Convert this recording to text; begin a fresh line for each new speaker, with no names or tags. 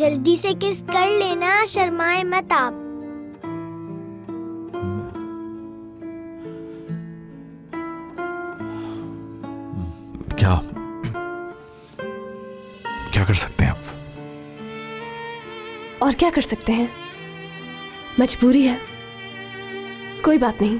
जल्दी से किस कर लेना, शर्माए मत आप।
क्या क्या कर सकते हैं अब?
और क्या कर सकते हैं, मजबूरी है, कोई बात नहीं।